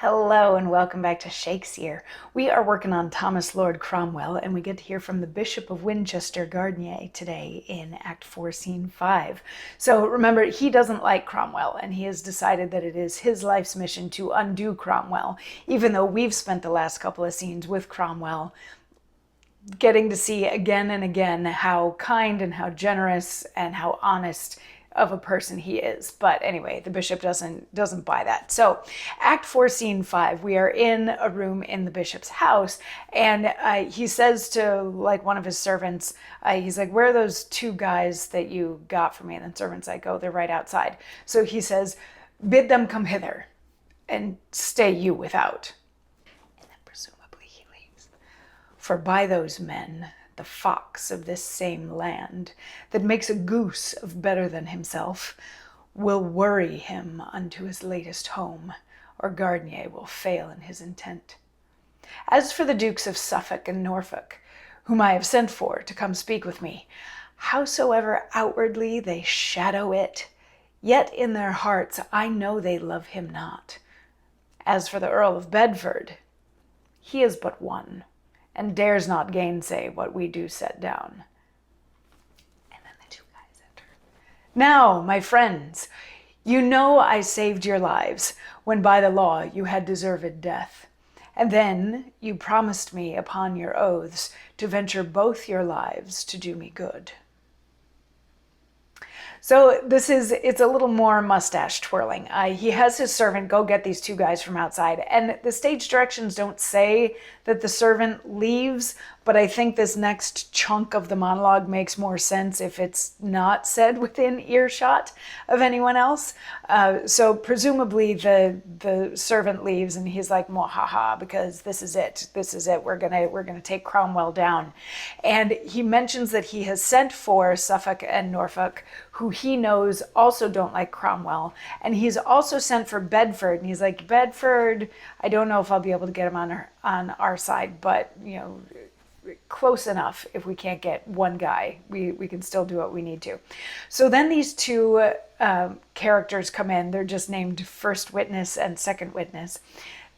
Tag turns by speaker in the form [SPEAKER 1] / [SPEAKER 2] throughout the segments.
[SPEAKER 1] Hello and welcome back to Shakesyear. We are working on Thomas Lord Cromwell, and we get to hear from the Bishop of Winchester, Gardiner, today in Act 4, Scene 5. So remember, he doesn't like Cromwell, and he has decided that it is his life's mission to undo Cromwell, even though we've spent the last couple of scenes with Cromwell getting to see again and again how kind and how generous and how honest of a person he is. But anyway, the bishop doesn't buy that. So Act 4, Scene 5, we are in a room in the bishop's house, and he says to like one of his servants, he's like, where are those two guys that you got for me? And then servant's like, oh, they're right outside. So he says, bid them come hither and stay you without. And then presumably he leaves. For by those men the fox of this same land, that makes a goose of better than himself, will worry him unto his latest home, or Gardiner will fail in his intent. As for the Dukes of Suffolk and Norfolk, whom I have sent for to come speak with me, howsoever outwardly they shadow it, yet in their hearts I know they love him not. As for the Earl of Bedford, he is but one, and dares not gainsay what we do set down. And then the two guys enter. Now, my friends, you know I saved your lives, when by the law you had deserved death. And then you promised me upon your oaths to venture both your lives to do me good. So it's a little more mustache twirling. He has his servant go get these two guys from outside, and the stage directions don't say that the servant leaves, but I think this next chunk of the monologue makes more sense if it's not said within earshot of anyone else. So presumably the servant leaves, and he's like, "Mwahaha," because this is it. We're gonna take Cromwell down, and he mentions that he has sent for Suffolk and Norfolk, who he knows also don't like Cromwell, and he's also sent for Bedford, and he's like, Bedford, I don't know if I'll be able to get him on our side, but close enough. If we can't get one guy, we can still do what we need to. So then these two characters come in. They're just named first witness and second witness.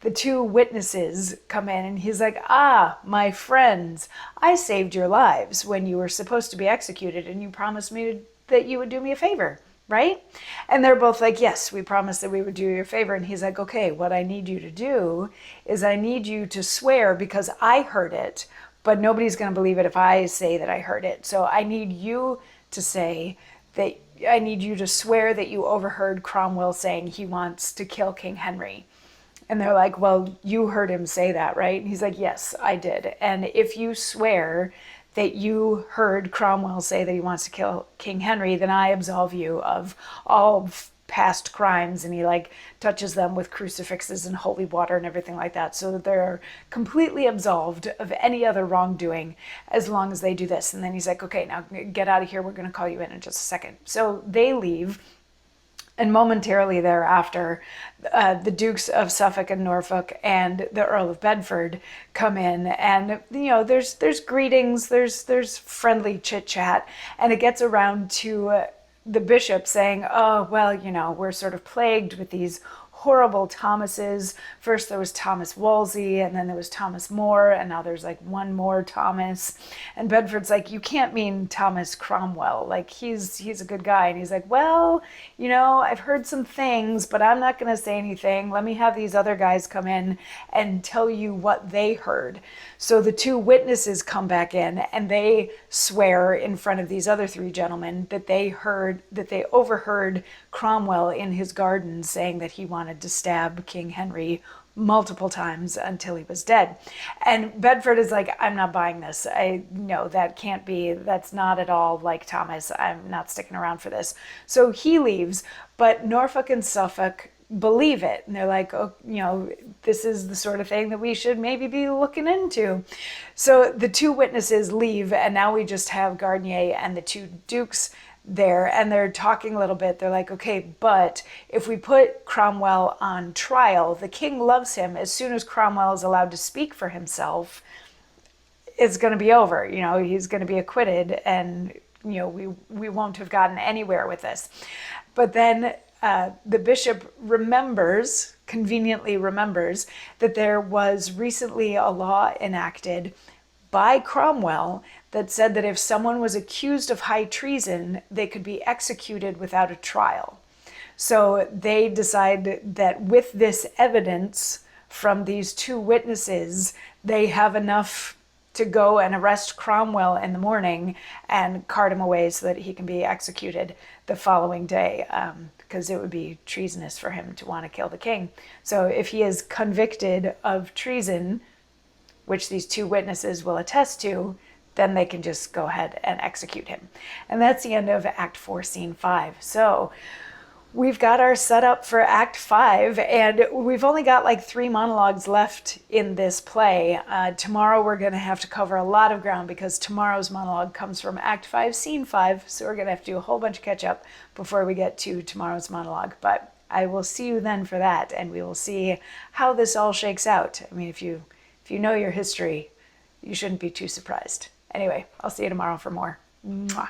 [SPEAKER 1] The two witnesses come in, and he's like, my friends, I saved your lives when you were supposed to be executed, and you promised me that you would do me a favor, right? And they're both like, yes, we promised that we would do you a favor. And he's like, okay, what I need you to do is I need you to swear, because I heard it, but nobody's going to believe it if I say that I heard it. So I need you to say that, I need you to swear that you overheard Cromwell saying he wants to kill King Henry. And they're like, well, you heard him say that, right? And he's like, yes, I did. And if you swear that you heard Cromwell say that he wants to kill King Henry, then I absolve you of all past crimes. And he like touches them with crucifixes and holy water and everything like that, so that they're completely absolved of any other wrongdoing as long as they do this. And then he's like, okay, now get out of here. We're going to call you in just a second. So they leave. And momentarily thereafter, the Dukes of Suffolk and Norfolk and the Earl of Bedford come in, and there's greetings, there's friendly chit chat, and it gets around to the bishop saying, oh well, we're sort of plagued with these horrible Thomases. First there was Thomas Wolsey, and then there was Thomas More, and now there's like one more Thomas. And Bedford's like, you can't mean Thomas Cromwell, like he's a good guy. And he's like, well, I've heard some things, but I'm not going to say anything. Let me have these other guys come in and tell you what they heard. So the two witnesses come back in, and they swear in front of these other three gentlemen that they overheard Cromwell in his garden saying that he wanted to stab King Henry multiple times until he was dead. And Bedford is like, I'm not buying this. That can't be. That's not at all like Thomas. I'm not sticking around for this. So he leaves, but Norfolk and Suffolk believe it. And they're like, oh, this is the sort of thing that we should maybe be looking into. So the two witnesses leave, and now we just have Gardiner and the two dukes there, and they're talking a little bit. They're like, okay, but if we put Cromwell on trial, the king loves him. As soon as Cromwell is allowed to speak for himself, it's going to be over. He's going to be acquitted, and we won't have gotten anywhere with this. But then the bishop remembers, conveniently remembers that there was recently a law enacted by Cromwell that said that if someone was accused of high treason, they could be executed without a trial. So they decide that with this evidence from these two witnesses, they have enough to go and arrest Cromwell in the morning and cart him away so that he can be executed the following day, because it would be treasonous for him to want to kill the king. So if he is convicted of treason, which these two witnesses will attest to, then they can just go ahead and execute him. And that's the end of Act 4, Scene 5. So we've got our setup for Act 5, and we've only got like 3 monologues left in this play. Tomorrow we're going to have to cover a lot of ground because tomorrow's monologue comes from Act 5, Scene 5, so we're going to have to do a whole bunch of catch up before we get to tomorrow's monologue. But I will see you then for that, and we will see how this all shakes out. I mean, if you know your history, you shouldn't be too surprised. Anyway, I'll see you tomorrow for more. Mwah.